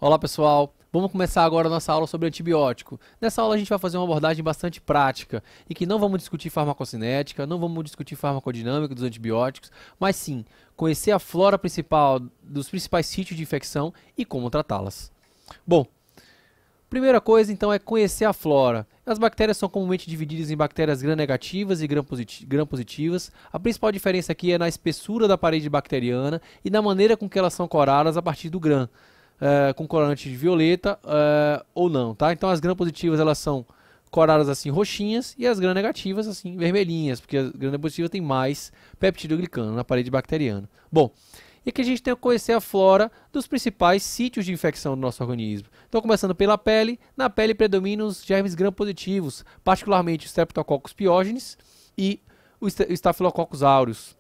Olá pessoal, vamos começar agora a nossa aula sobre antibiótico. Nessa aula a gente vai fazer uma abordagem bastante prática e que não vamos discutir farmacocinética, não vamos discutir farmacodinâmica dos antibióticos, mas sim conhecer a flora principal dos principais sítios de infecção e como tratá-las. Bom, primeira coisa então é conhecer a flora. As bactérias são comumente divididas em bactérias gram-negativas e gram-positivas. A principal diferença aqui é na espessura da parede bacteriana e na maneira com que elas são coradas a partir do gram. Com corante violeta ou não, tá? Então as gram-positivas elas são coradas assim roxinhas e as gram-negativas assim vermelhinhas, porque a gram-positiva tem mais peptidoglicano na parede bacteriana. Bom, e aqui a gente tem que conhecer a flora dos principais sítios de infecção do nosso organismo. Então, começando pela pele, na pele predominam os germes gram-positivos, particularmente o Streptococcus pyogenes e o Staphylococcus aureus.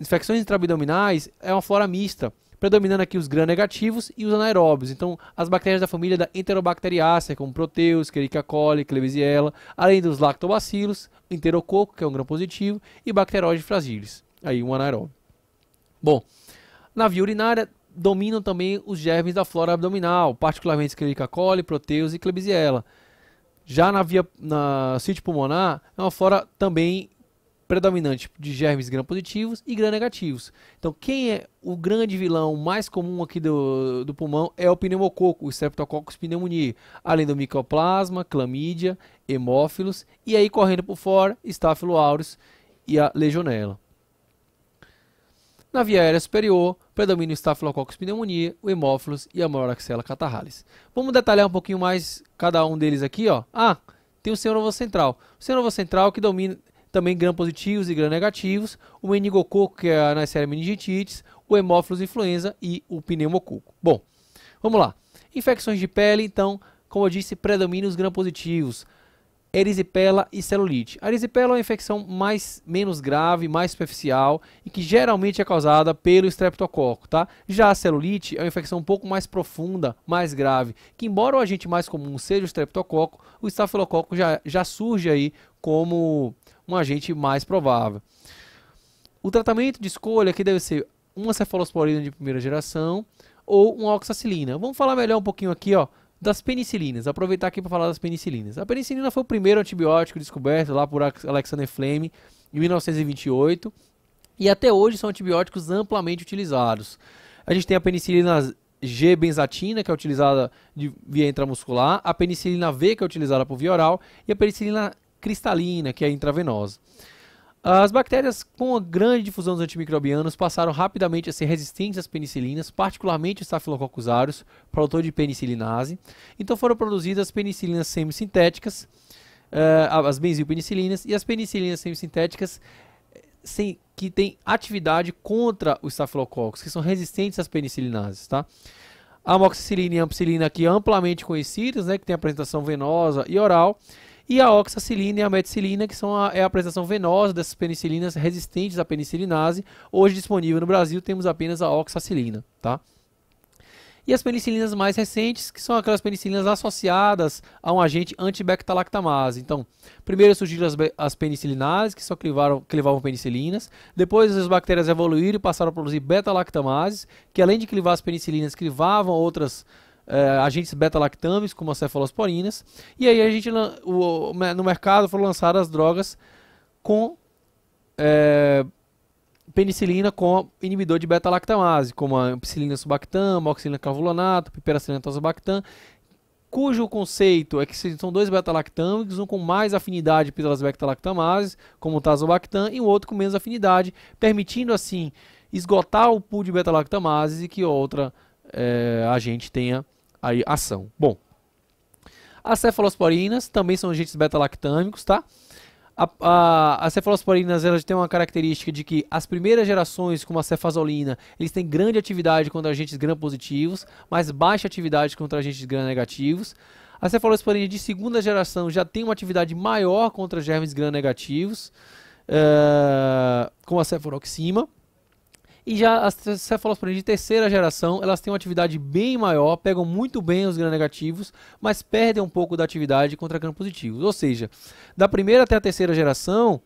Infecções intraabdominais é uma flora mista, predominando aqui os gram-negativos e os anaeróbios. Então, as bactérias da família da Enterobacteriaceae, como Proteus, Escherichia coli, Klebsiella, além dos lactobacilos, Enterococo, que é um gram-positivo, e Bacteroides fragilis, aí um anaeróbio. Bom, na via urinária dominam também os germes da flora abdominal, particularmente Escherichia coli, Proteus e Klebsiella. Já na sítio pulmonar, é uma flora também predominante de germes gram-positivos e gram-negativos. Então, quem é o grande vilão mais comum aqui do pulmão é o pneumococo, o Streptococcus pneumoniae, além do micoplasma, clamídia, hemófilos e aí correndo por fora, Staphylo aureus e a legionela. Na via aérea superior, predomina o Staphylococcus pneumoniae, o hemófilos e a Moraxella catarrhalis. Vamos detalhar um pouquinho mais cada um deles aqui, ó. Tem o ceanovo central. O ceanovo central que domina também gram-positivos e gram-negativos, o meningococo, que é a Neisseria meningitis, o hemófilos influenza e o pneumococo. Bom, vamos lá. Infecções de pele, então, como eu disse, predominam os gram-positivos, erisipela e celulite. A erisipela é uma infecção menos grave, mais superficial e que geralmente é causada pelo estreptococo, tá? Já a celulite é uma infecção um pouco mais profunda, mais grave, que embora o agente mais comum seja o estreptococo, o estafilococo já surge aí como um agente mais provável. O tratamento de escolha aqui deve ser uma cefalosporina de primeira geração ou uma oxacilina. Vamos falar melhor um pouquinho aqui, ó, das penicilinas. Aproveitar aqui para falar das penicilinas. A penicilina foi o primeiro antibiótico descoberto lá por Alexander Fleming em 1928 e até hoje são antibióticos amplamente utilizados. A gente tem a penicilina G-benzatina, que é utilizada via intramuscular, a penicilina V, que é utilizada por via oral, e a penicilina cristalina, que é intravenosa. As bactérias com a grande difusão dos antimicrobianos passaram rapidamente a ser resistentes às penicilinas, particularmente o Staphylococcus aureus, produtor de penicilinase. Então foram produzidas as penicilinas semissintéticas, as benzilpenicilinas e as penicilinas semissintéticas que têm atividade contra o Staphylococcus, que são resistentes às penicilinases, tá? A amoxicilina e a ampicilina aqui amplamente conhecidas, né, que tem apresentação venosa e oral. E a oxacilina e a meticilina, que é a apresentação venosa dessas penicilinas resistentes à penicilinase. Hoje disponível no Brasil temos apenas a oxacilina, tá? E as penicilinas mais recentes, que são aquelas penicilinas associadas a um agente anti-beta-lactamase. Então, primeiro surgiram as penicilinases, que clivavam penicilinas. Depois as bactérias evoluíram e passaram a produzir beta-lactamases, que além de clivar as penicilinas, clivavam outras agentes beta-lactâmicos, como as cefalosporinas. E aí a gente no mercado foram lançadas as drogas com penicilina com inibidor de beta-lactamase, como a ampicilina subactam, amoxicilina clavulanato, piperacilina tazobactam, cujo conceito é que são dois beta-lactâmicos, um com mais afinidade pelas beta-lactamases, como o tazobactam, e um outro com menos afinidade, permitindo assim esgotar o pool de beta-lactamases e que outra agente tenha aí ação. Bom, as cefalosporinas também são agentes beta-lactâmicos, tá? As cefalosporinas elas têm uma característica de que as primeiras gerações, como a cefazolina, eles têm grande atividade contra agentes gram-positivos, mas baixa atividade contra agentes gram-negativos. A cefalosporina de segunda geração já tem uma atividade maior contra germes gram-negativos, como a cefuroxima. E já as cefalosporinas de terceira geração, elas têm uma atividade bem maior, pegam muito bem os gram-negativos, mas perdem um pouco da atividade contra gram-positivos. Ou seja, da primeira até a terceira geração,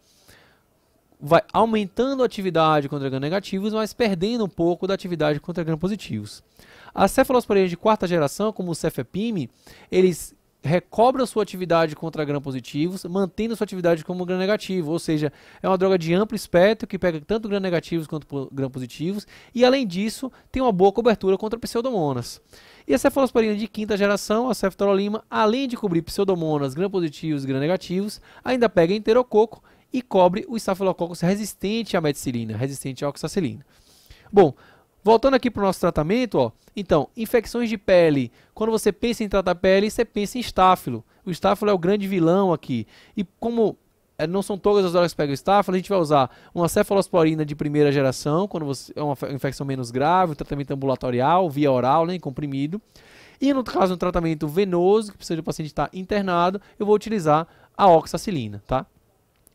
vai aumentando a atividade contra gram-negativos, mas perdendo um pouco da atividade contra gram-positivos. As cefalosporinas de quarta geração, como o cefepime, eles recobram sua atividade contra gram-positivos, mantendo sua atividade como gram-negativo, ou seja, é uma droga de amplo espectro que pega tanto gram-negativos quanto gram-positivos e, além disso, tem uma boa cobertura contra pseudomonas. E a cefalosporina de quinta geração, a ceftorolima, além de cobrir pseudomonas, gram-positivos e gram-negativos, ainda pega enterococo e cobre o estafilococcus resistente à meticilina, resistente à oxacilina. Bom, voltando aqui para o nosso tratamento, ó, então, infecções de pele. Quando você pensa em tratar pele, você pensa em estáfilo. O estáfilo é o grande vilão aqui. E como não são todas as drogas que pegam estáfilo, a gente vai usar uma cefalosporina de primeira geração, quando você, é uma infecção menos grave, um tratamento ambulatorial, via oral, né, comprimido. E no caso de um tratamento venoso, que precisa do paciente estar internado, eu vou utilizar a oxacilina, tá?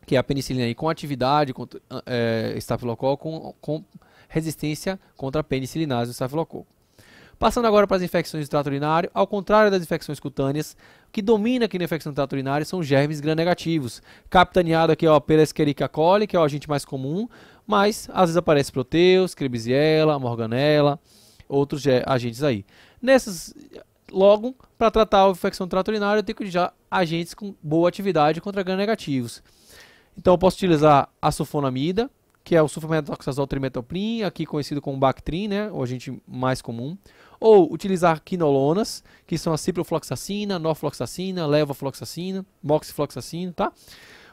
Que é a penicilina aí com atividade contra estafilococo, com resistência contra a penicilinase do estafilococo. Passando agora para as infecções do trato urinário, ao contrário das infecções cutâneas, o que domina aqui na infecção do trato urinário são germes gram-negativos, capitaneado aqui ó, pela Escherichia coli, que é o agente mais comum, mas às vezes aparece Proteus, Klebsiella, Morganella, outros agentes aí. Nessas, logo, para tratar a infecção do trato urinário, eu tenho que utilizar agentes com boa atividade contra gram-negativos. Então eu posso utilizar a sulfonamida, que é o sulfametoxazol trimetoprim, aqui conhecido como Bactrim, né, o agente mais comum. Ou utilizar quinolonas, que são a ciprofloxacina, norfloxacina, levofloxacina, moxifloxacina, tá?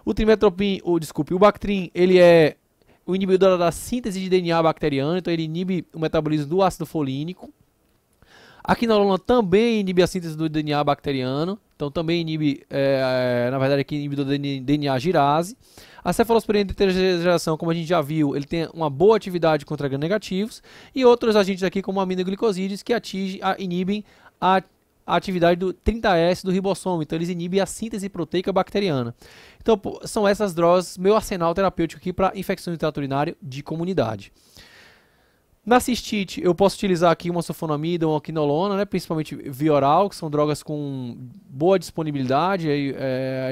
O trimetoprim, o Bactrim, ele é o inibidor da síntese de DNA bacteriano, então ele inibe o metabolismo do ácido folínico. A quinolona também inibe a síntese do DNA bacteriano, então também inibe, na verdade, aqui inibidor do DNA girase. A cefalosporina de terceira geração, como a gente já viu, ele tem uma boa atividade contra gram-negativos. E outros agentes aqui, como aminoglicosídeos, que inibem a atividade do 30S do ribossomo. Então eles inibem a síntese proteica bacteriana. Então são essas drogas, meu arsenal terapêutico aqui para infecções do trato urinário de comunidade. Na cistite, eu posso utilizar aqui uma sulfonamida ou uma quinolona, né, principalmente via oral, que são drogas com boa disponibilidade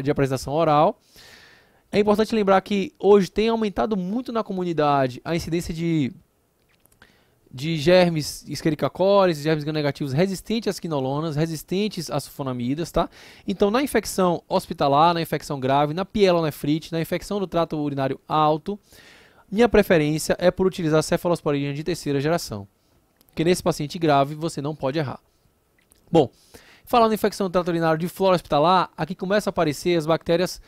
de apresentação oral. É importante lembrar que hoje tem aumentado muito na comunidade a incidência de germes Escherichia coli, germes gram-negativos resistentes às quinolonas, resistentes às sulfonamidas, tá? Então, na infecção hospitalar, na infecção grave, na pielonefrite, na infecção do trato urinário alto, minha preferência é por utilizar cefalosporina de terceira geração, porque nesse paciente grave você não pode errar. Bom, falando em infecção do trato urinário de flora hospitalar, aqui começam a aparecer as bactérias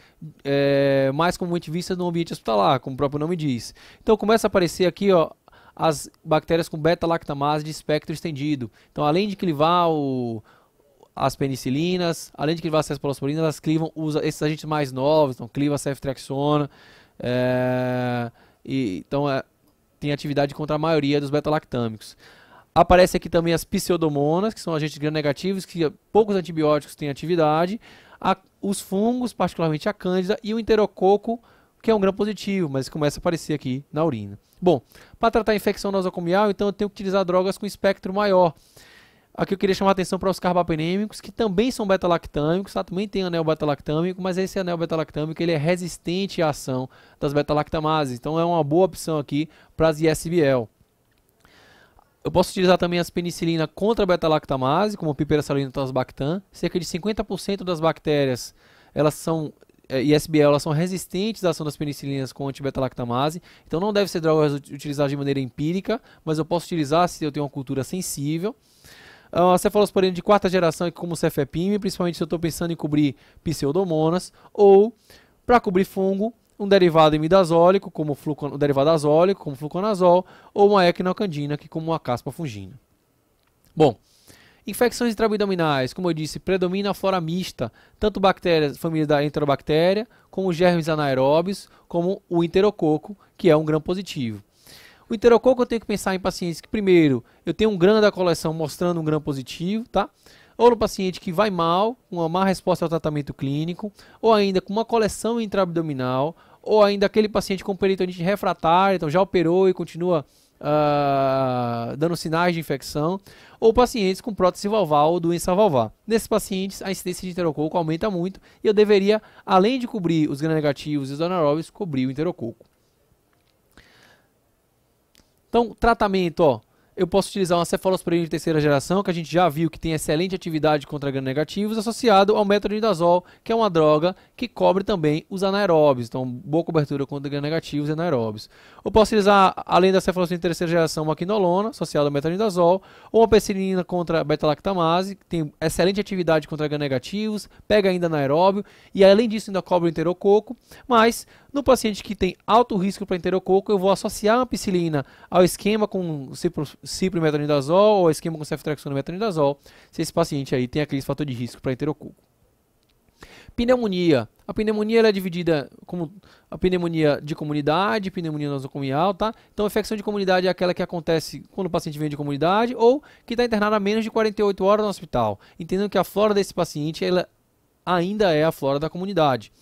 mais comumente vistas no ambiente hospitalar, como o próprio nome diz. Então começa a aparecer aqui ó, as bactérias com beta-lactamase de espectro estendido. Então além de clivar as penicilinas, além de clivar as cefalosporinas, elas clivam esses agentes mais novos, então cliva a ceftriaxona, então tem atividade contra a maioria dos beta-lactâmicos. Aparece aqui também as pseudomonas, que são agentes gram-negativos, que poucos antibióticos têm atividade. Os fungos, particularmente a cândida, e o enterococo, que é um gram-positivo, mas começa a aparecer aqui na urina. Bom, para tratar a infecção nosocomial, então eu tenho que utilizar drogas com espectro maior. Aqui eu queria chamar a atenção para os carbapenêmicos, que também são beta-lactâmicos, tá? Também tem anel beta-lactâmico, mas esse anel beta-lactâmico ele é resistente à ação das beta-lactamases. Então é uma boa opção aqui para as ISBL. Eu posso utilizar também as penicilina contra a beta-lactamase, como piperacillina tazobactam. Cerca de 50% das bactérias, elas são ISBL, elas são resistentes à ação das penicilinas com anti-beta-lactamase. Então não deve ser drogas utilizadas de maneira empírica, mas eu posso utilizar se eu tenho uma cultura sensível. A cefalosporina de quarta geração, como o cefepime, principalmente se eu estou pensando em cobrir pseudomonas, ou para cobrir fungo, um derivado imidazólico, como um derivado azólico, como fluconazol, ou uma equinocandina, que como uma caspa fungina. Bom, infecções intraabdominais, como eu disse, predomina a flora mista, tanto bactérias, família da enterobactéria, como germes anaeróbios, como o enterococo, que é um gram-positivo. O enterococo eu tenho que pensar em pacientes que, primeiro, eu tenho um gram da coleção mostrando um gram-positivo, tá? Ou no paciente que vai mal, uma má resposta ao tratamento clínico, ou ainda com uma coleção intraabdominal, ou ainda aquele paciente com peritonite refratária, então já operou e continua dando sinais de infecção, ou pacientes com prótese valvar ou doença valvar. Nesses pacientes, a incidência de enterococo aumenta muito e eu deveria, além de cobrir os gram-negativos e os anaeróbios, cobrir o enterococo. Então, tratamento, ó. eu posso utilizar uma cefalosporina de terceira geração, que a gente já viu que tem excelente atividade contra gram-negativos, associado ao metronidazol, que é uma droga que cobre também os anaeróbios. Então, boa cobertura contra gram-negativos e anaeróbios. Eu posso utilizar, além da cefalosporina de terceira geração, uma quinolona, associada ao metronidazol, ou uma penicilina contra a beta-lactamase, que tem excelente atividade contra gram-negativos, pega ainda anaeróbio, e além disso ainda cobre o enterococo, mas no paciente que tem alto risco para enterococo, eu vou associar a ampicilina ao esquema com ciprometronidazol ou ao esquema com ceftriaxona e metronidazol, se esse paciente aí tem aquele fator de risco para enterococo. Pneumonia. A pneumonia ela é dividida como a pneumonia de comunidade, pneumonia nosocomial, tá? Então, a infecção de comunidade é aquela que acontece quando o paciente vem de comunidade ou que está internado há menos de 48 horas no hospital. Entendendo que a flora desse paciente ela ainda é a flora da comunidade.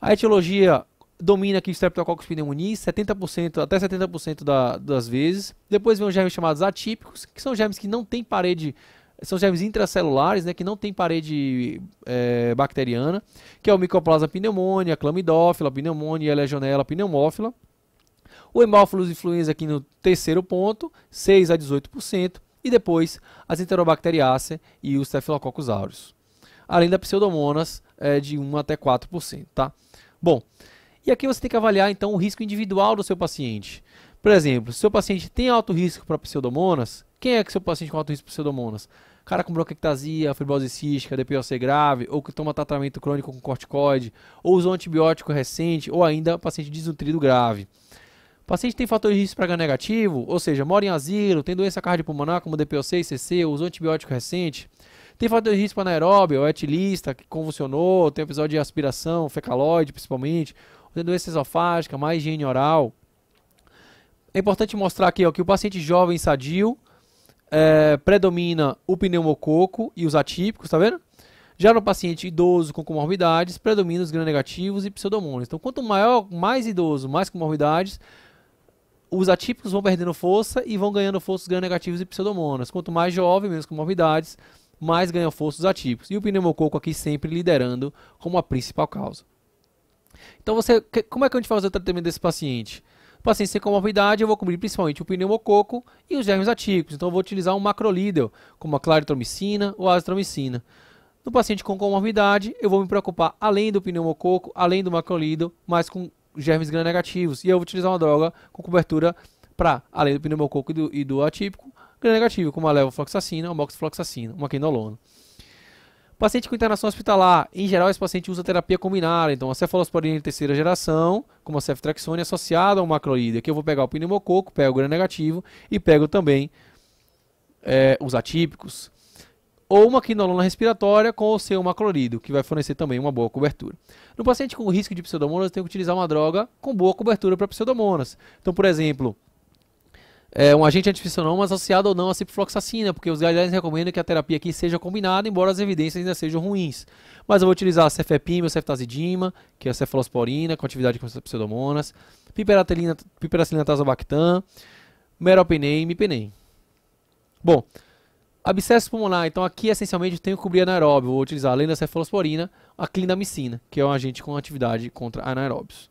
A etiologia domina aqui o Streptococcus pneumoniae, 70%, até 70% das vezes. Depois vem os germes chamados atípicos, que são germes que não têm parede, são germes intracelulares, né, que não têm parede bacteriana, que é o Mycoplasma pneumoniae, a Chlamydófila pneumoniae e a Legionella pneumófila. O Haemophilus influenza aqui no terceiro ponto, 6 a 18%. E depois as Enterobacteriaceae e os Staphylococcus aureus. Além da Pseudomonas, de 1 até 4%, tá? Bom, e aqui você tem que avaliar então o risco individual do seu paciente. Por exemplo, se o seu paciente tem alto risco para Pseudomonas, quem é que seu paciente com alto risco para Pseudomonas? Cara com bronquiectasia, fibrose cística, DPOC grave, ou que toma tratamento crônico com corticoide, ou usou antibiótico recente, ou ainda paciente desnutrido grave. O paciente tem fator de risco para Gram negativo, ou seja, mora em asilo, tem doença cardiopulmonar como DPOC e CC, usou antibiótico recente. Tem fator de risco para anaeróbio, ou etilista, que convulsionou, tem episódio de aspiração, fecaloide principalmente, tem doença esofágica, má higiene oral. É importante mostrar aqui ó, que o paciente jovem sadio predomina o pneumococo e os atípicos, tá vendo? Já no paciente idoso com comorbidades, predomina os gram-negativos e pseudomonas. Então, quanto mais idoso, mais comorbidades, os atípicos vão perdendo força e vão ganhando força os gram-negativos e pseudomonas. Quanto mais jovem, menos comorbidades, mais ganham força os atípicos. E o pneumococo aqui sempre liderando como a principal causa. Então, como é que a gente vai fazer o tratamento desse paciente? O paciente sem comorbidade, eu vou cobrir principalmente o pneumococo e os germes atípicos. Então, eu vou utilizar um macrolídeo, como a claritromicina ou a azitromicina. No paciente com comorbidade, eu vou me preocupar, além do pneumococo, além do macrolídeo, mas com germes gram-negativos. E eu vou utilizar uma droga com cobertura para, além do pneumococo e do atípico, gram-negativo, como a levofloxacina, a moxifloxacina, uma quinolona. Paciente com internação hospitalar, em geral esse paciente usa terapia combinada, então a cefalosporina de terceira geração, como a ceftriaxona, associada ao macrolídeo. Aqui eu vou pegar o pneumococo, pego o gram-negativo e pego também os atípicos. Ou uma quinolona respiratória com o seu macrolídeo, que vai fornecer também uma boa cobertura. No paciente com risco de pseudomonas, eu tenho que utilizar uma droga com boa cobertura para pseudomonas. Então, por exemplo, um agente antifissionoma associado ou não a ciprofloxacina, porque os guidelines recomendam que a terapia aqui seja combinada, embora as evidências ainda sejam ruins. Mas eu vou utilizar a cefepime ou ceftazidima, que é a cefalosporina, com atividade com pseudomonas, piperacilina tazobactam, meropenem e imipenem. Bom, abscesso pulmonar, então aqui essencialmente eu tenho que cobrir anaeróbio. Vou utilizar, além da cefalosporina, a clindamicina, que é um agente com atividade contra anaeróbios.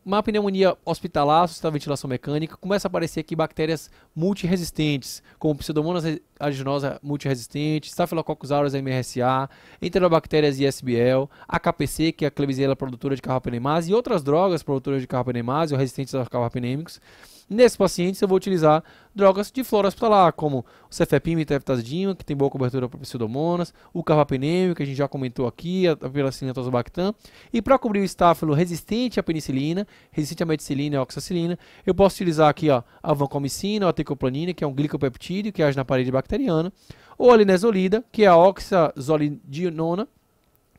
Na pneumonia hospitalar, associada à ventilação mecânica, começa a aparecer aqui bactérias multiresistentes, como Pseudomonas aeruginosa multiresistente, Staphylococcus aureus MRSA, Enterobacterias ISBL, AKPC, que é a Klebsiella produtora de carbapenemase, e outras drogas produtoras de carbapenemase ou resistentes aos carbapenêmicos. Nesses pacientes eu vou utilizar drogas de flora hospitalar, como o cefepime e ceftazidima, que tem boa cobertura para pseudomonas, o carbapenêmico, que a gente já comentou aqui, a piperacilina tazobactam, e para cobrir o estáfilo resistente à penicilina, resistente à meticilina e à oxacilina, eu posso utilizar aqui ó, a vancomicina ou a tecoplanina, que é um glicopeptídeo que age na parede bacteriana, ou a linezolida, que é a oxazolidinona,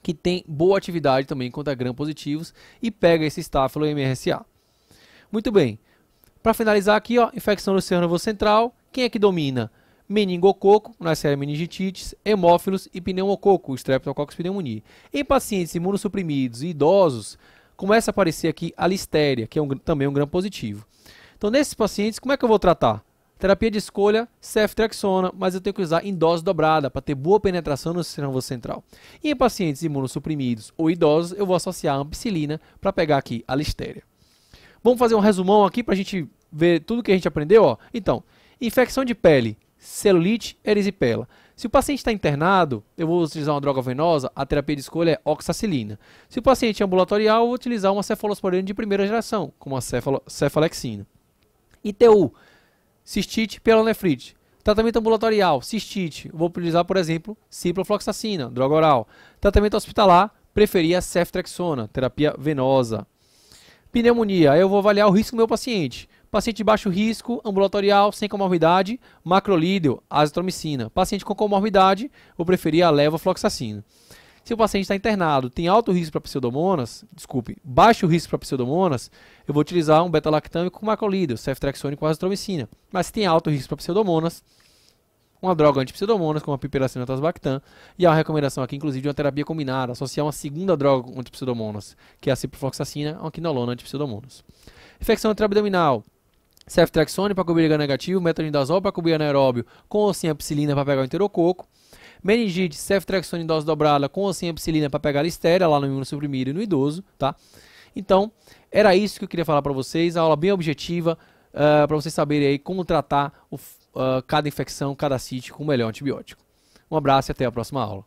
que tem boa atividade também contra gram-positivos e pega esse estáfilo MRSA. Muito bem. Para finalizar aqui, ó, infecção do sistema nervoso central, quem é que domina? Meningococo, Neisseria meningitis, hemófilos e pneumococo, Streptococcus pneumoniae. Em pacientes imunossuprimidos e idosos, começa a aparecer aqui a listéria, que é também um gram positivo. Então, nesses pacientes, como é que eu vou tratar? Terapia de escolha, ceftriaxona, mas eu tenho que usar em dose dobrada para ter boa penetração no sistema nervoso central. E em pacientes imunossuprimidos ou idosos, eu vou associar a ampicilina para pegar aqui a listéria. Vamos fazer um resumão aqui para a gente ver tudo que a gente aprendeu, ó. Então, infecção de pele, celulite, erisipela. Se o paciente está internado, eu vou utilizar uma droga venosa, a terapia de escolha é oxacilina. Se o paciente é ambulatorial, eu vou utilizar uma cefalosporina de primeira geração, como a cefalexina. ITU, cistite, pielonefrite. Tratamento ambulatorial, cistite, vou utilizar, por exemplo, ciprofloxacina, droga oral. Tratamento hospitalar, preferir a ceftrexona, terapia venosa. Pneumonia, eu vou avaliar o risco do meu paciente. Paciente de baixo risco, ambulatorial, sem comorbidade, macrolídeo, azitromicina. Paciente com comorbidade, vou preferir a levofloxacina. Se o paciente está internado, tem alto risco para pseudomonas, baixo risco para pseudomonas, eu vou utilizar um beta-lactâmico com macrolídeo, ceftrexone com azitromicina. Mas se tem alto risco para pseudomonas, uma droga antipseudomonas, como a piperacina tazobactam, e há uma recomendação aqui, inclusive, de uma terapia combinada, associar uma segunda droga antipseudomonas, que é a ciprofloxacina, uma quinolona antipseudomonas. Infecção intraabdominal, ceftrexone para cobrir H negativo, metronidazol para cobrir anaeróbio, com ou sem ampicilina para pegar o enterococo. Meningite, ceftrexone em dose dobrada, com ou sem ampicilina para pegar a listéria, lá no imunossuprimido e no idoso, tá? Então, era isso que eu queria falar para vocês, a aula bem objetiva, para vocês saberem aí como tratar cada infecção, cada sítio com o melhor antibiótico. Um abraço e até a próxima aula.